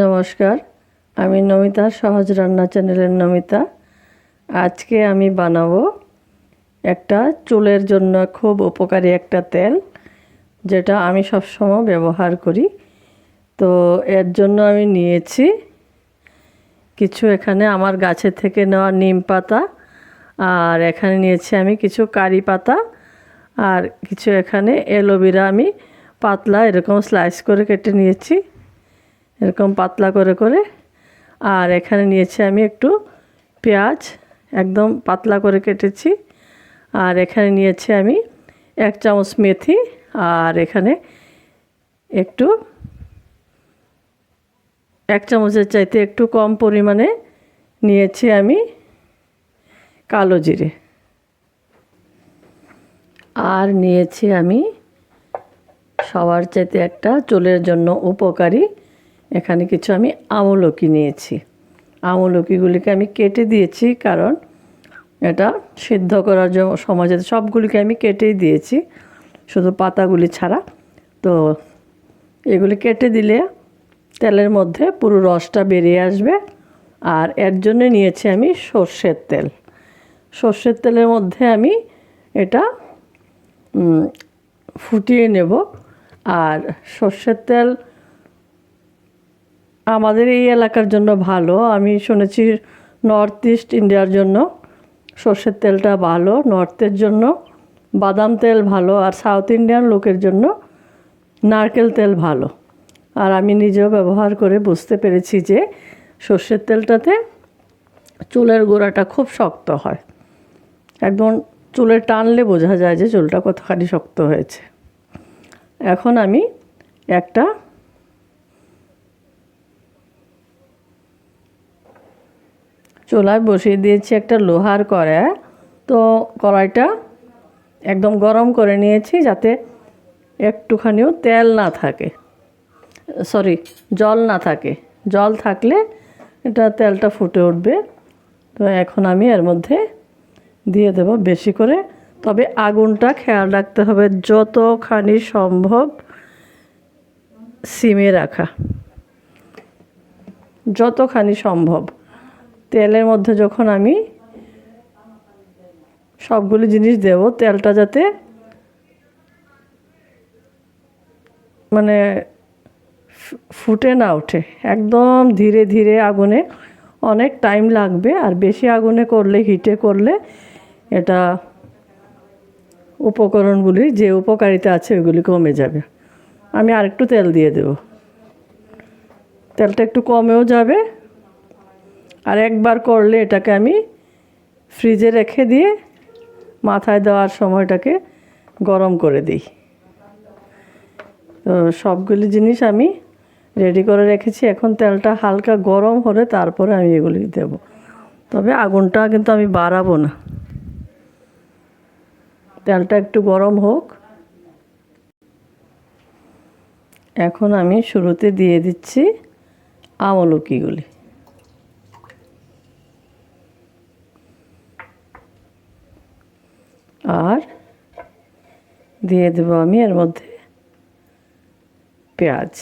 নমস্কার, আমি নমিতা, সহজ রান্না চ্যানেলের নমিতা। আজকে আমি বানাবো একটা চুলের জন্য খুব উপকারী একটা তেল, যেটা আমি সবসময় ব্যবহার করি। তো এর জন্য আমি নিয়েছি কিছু এখানে আমার গাছের থেকে নেওয়া নিম পাতা, আর এখানে নিয়েছি আমি কিছু কারি পাতা, আর কিছু এখানে অ্যালোভেরা আমি পাতলা এরকম স্লাইস করে কেটে নিয়েছি, এরকম পাতলা করে করে। আর এখানে নিয়েছি আমি একটু পেঁয়াজ, একদম পাতলা করে কেটেছি। আর এখানে নিয়েছি আমি 1 চামচ মেথি, আর এখানে একটু 1 চামচের চাইতে একটু কম পরিমাণে নিয়েছি আমি কালো জিরে। আর নিয়েছি আমি সবার চাইতে একটা চুলের জন্য উপকারী, এখানে কিছু আমি আমলকি নিয়েছি। আমলকিগুলিকে আমি কেটে দিয়েছি, কারণ এটা সিদ্ধ করার জন্য সমাজে সবগুলিকে আমি কেটেই দিয়েছি, শুধু পাতাগুলি ছাড়া। তো এগুলি কেটে দিলে তেলের মধ্যে পুরো রসটা বেরিয়ে আসবে। আর এর জন্য নিয়েছি আমি সর্ষের তেল। সর্ষের তেলের মধ্যে আমি এটা ফুটিয়ে নেব। আর সর্ষের তেল আমাদের এই এলাকার জন্য ভালো। আমি শুনেছি নর্থ ইস্ট ইন্ডিয়ার জন্য সর্ষের তেলটা ভালো, নর্থের জন্য বাদাম তেল ভালো, আর সাউথ ইন্ডিয়ান লোকের জন্য নারকেল তেল ভালো। আর আমি নিজেও ব্যবহার করে বুঝতে পেরেছি যে সর্ষের তেলটাতে চুলের গোড়াটা খুব শক্ত হয়, একদম চুলে টানলে বোঝা যায় যে চুলটা কতখানি শক্ত হয়েছে। এখন আমি একটা চুলায় বসিয়ে দিয়েছি একটা লোহার কড়াই। তো কড়াইটা একদম গরম করে নিয়েছি, যাতে একটুখানিও তেল না থাকে, জল না থাকে। জল থাকলে এটা তেলটা ফুটে উঠবে। তো এখন আমি এর মধ্যে দিয়ে দেব বেশি করে, তবে আগুনটা খেয়াল রাখতে হবে, যতখানি সম্ভব সিমে রাখা, যতখানি সম্ভব। তেলের মধ্যে যখন আমি সবগুলি জিনিস দেব, তেলটা যাতে মানে ফুটে না ওঠে, একদম ধীরে ধীরে আগুনে, অনেক টাইম লাগবে। আর বেশি আগুনে করলে, হিটে করলে এটা উপকরণগুলি যে উপকারিতা আছে ওইগুলি কমে যাবে। আমি আরেকটু তেল দিয়ে দেব, তেলটা একটু কমেও যাবে। আর একবার করলে এটাকে আমি ফ্রিজে রেখে দিয়ে মাথায় দেওয়ার সময়টাকে গরম করে দিই। তো সবগুলি জিনিস আমি রেডি করে রেখেছি। এখন তেলটা হালকা গরম হলে তারপরে আমি এগুলি দেব, তবে আগুনটা কিন্তু আমি বাড়াবো না, তেলটা একটু গরম হোক। এখন আমি শুরুতে দিয়ে দিচ্ছি আমলকিগুলি, আর দিয়ে দেবো আমি এর মধ্যে পেঁয়াজ।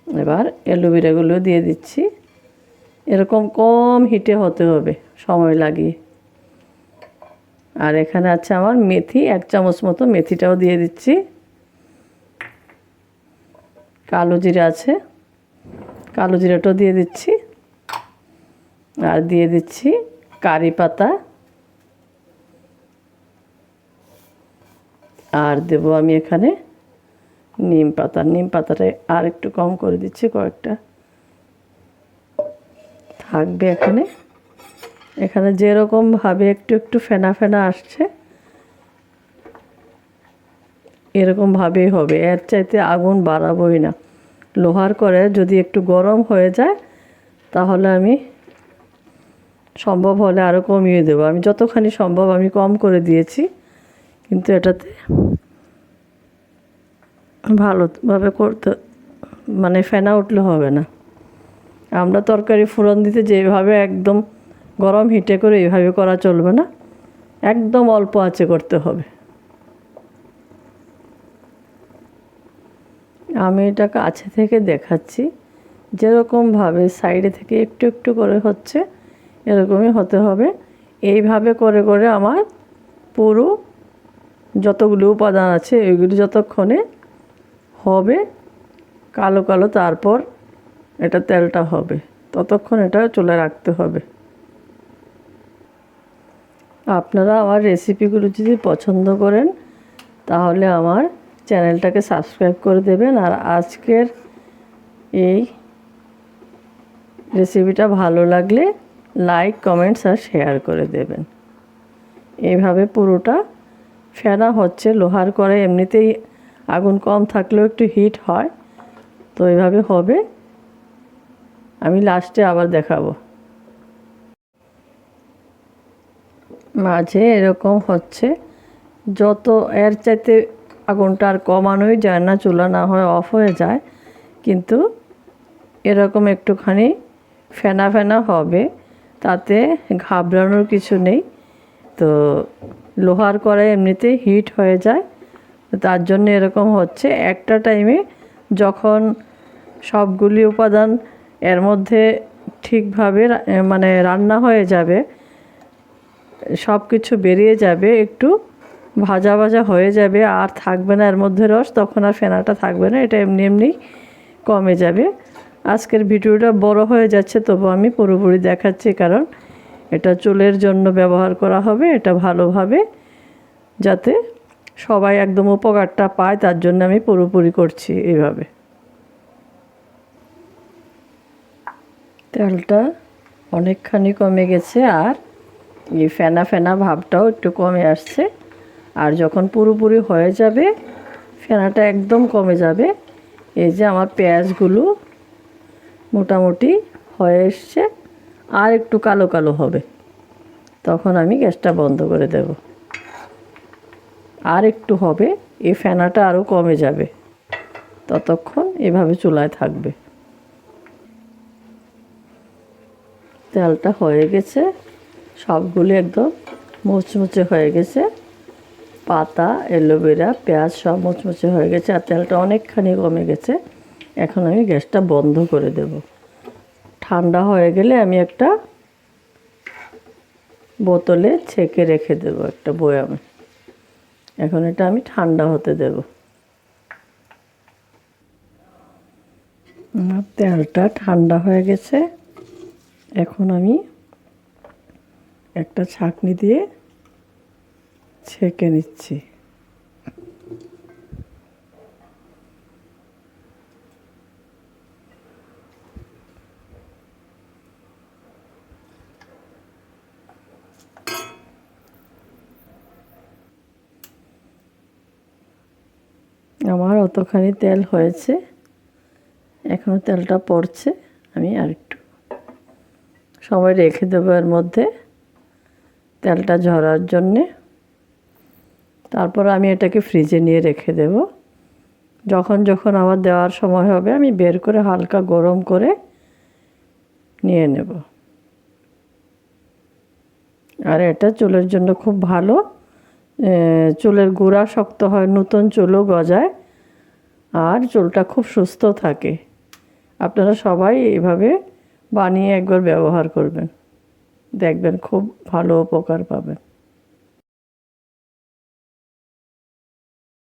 এবার অ্যালোভেরাগুলো দিয়ে দিচ্ছি। এরকম কম হিটে হতে হবে, সময় লাগিয়ে। আর এখানে আছে আমার মেথি, 1 চামচ মতো মেথিটাও দিয়ে দিচ্ছি। কালো জিরা আছে, কালো জিরাটাও দিয়ে দিচ্ছি। আর দিয়ে দিচ্ছি কারি পাতা, আর দেব আমি এখানে নিম পাতা। নিম পাতাটা আর একটু কম করে দিচ্ছি, কয়েকটা থাকবে এখানে। এখানে যেরকমভাবে একটু একটু ফেনা ফেনা আসছে, এরকমভাবেই হবে, এর চাইতে আগুন বাড়াবোই না। লোহার করে যদি একটু গরম হয়ে যায়, তাহলে আমি সম্ভব হলে আরও কমিয়ে দেবো। আমি যতখানি সম্ভব আমি কম করে দিয়েছি, কিন্তু এটাতে ভালোভাবে করতে ফেনা উঠলে হবে না। আমরা তরকারি ফোড়ন দিতে যেভাবে একদম গরম হিটে করে এইভাবে করা চলবে না, একদম অল্প আঁচে করতে হবে। আমি এটা কাছে থেকে দেখাচ্ছি, যেরকমভাবে সাইডে থেকে একটু একটু করে হচ্ছে এরকমই হতে হবে। এইভাবে করে করে আমার পুরো যতগুলো উপাদান আছে এগুলি যতক্ষণে হবে কালো কালো, তারপর এটা তেলটা হবে, ততক্ষণ এটা চুলে রাখতে হবে। আপনারা আমার রেসিপিগুলো যদি পছন্দ করেন তাহলে আমার চ্যানেলটাকে সাবস্ক্রাইব করে দেবেন, আর আজকের এই রেসিপিটা ভালো লাগলে লাইক, কমেন্টস আর শেয়ার করে দেবেন। এইভাবে পুরোটা ফেনা হচ্ছে। লোহার কড়াই এমনিতেই আগুন কম থাকলেও একটু হিট হয়, তো এইভাবে হবে। আমি লাস্টে আবার দেখাবো। মাঝে এরকম হচ্ছে, যত এর চাইতে আগুনটা আর কমানোই যায় না, চুলা না হয় অফ হয়ে যায়, কিন্তু এরকম একটুখানি ফেনা ফেনা হবে, তাতে ঘাবড়ানোর কিছু নেই। তো লোহার কড়াই এমনিতেই হিট হয়ে যায়, তার জন্য এরকম হচ্ছে। একটা টাইমে যখন সবগুলি উপাদান এর মধ্যে ঠিকভাবে মানে রান্না হয়ে যাবে, সব কিছু বেরিয়ে যাবে, একটু ভাজা ভাজা হয়ে যাবে, আর থাকবে না এর মধ্যে রস, তখন আর ফেনাটা থাকবে না, এটা এমনি এমনি কমে যাবে। আজকের ভিডিওটা বড় হয়ে যাচ্ছে, তবু আমি পুরোপুরি দেখাচ্ছি, কারণ এটা চুলের জন্য ব্যবহার করা হবে। এটা ভালোভাবে যাতে সবাই একদম উপকারটা পায়, তার জন্য আমি পুরোপুরি করছি এইভাবে। তেলটা অনেকখানি কমে গেছে, আর এই ফেনা ফেনা ভাবটাও একটু কমে আসছে। আর যখন পুরোপুরি হয়ে যাবে, ফেনাটা একদম কমে যাবে, এই যে আমার পেঁয়াজগুলো মোটামুটি হয়ে এসছে, আর একটু কালো কালো হবে, তখন আমি গ্যাসটা বন্ধ করে দেব। আর একটু হবে, এই ফেনাটা আরও কমে যাবে, ততক্ষণ এভাবে চুলায় থাকবে। তেলটা হয়ে গেছে, সবগুলো একদম মুচমুচে হয়ে গেছে। পাতা, অ্যালোভেরা, পেঁয়াজ সব মুচমুচে হয়ে গেছে, আর তেলটা অনেকখানি কমে গেছে। এখন আমি গ্যাসটা বন্ধ করে দেব। ঠান্ডা হয়ে গেলে আমি একটা বোতলে ছেঁকে রেখে দেব, একটা বয়ামে। এখন এটা আমি ঠান্ডা হতে দেব। আমার তেলটা ঠান্ডা হয়ে গেছে, এখন আমি একটা ছাঁকনি দিয়ে ছেঁকে নিচ্ছি। আমার অতখানি তেল হয়েছে, এখনও তেলটা পড়ছে। আমি আর একটু সময় রেখে দেবো এর মধ্যে তেলটা ঝরার জন্যে। তারপর আমি এটাকে ফ্রিজে নিয়ে রেখে দেব। যখন যখন আমার দেওয়ার সময় হবে আমি বের করে হালকা গরম করে নিয়ে নেব। আর এটা চুলের জন্য খুব ভালো। চুলের গোড়া শক্ত হয়, নতুন চুলও গজায়, আর চুলটা খুব সুস্থ থাকে। আপনারা সবাই এইভাবে বানিয়ে একবার ব্যবহার করবেন, দেখবেন খুব ভালো উপকার পাবেন।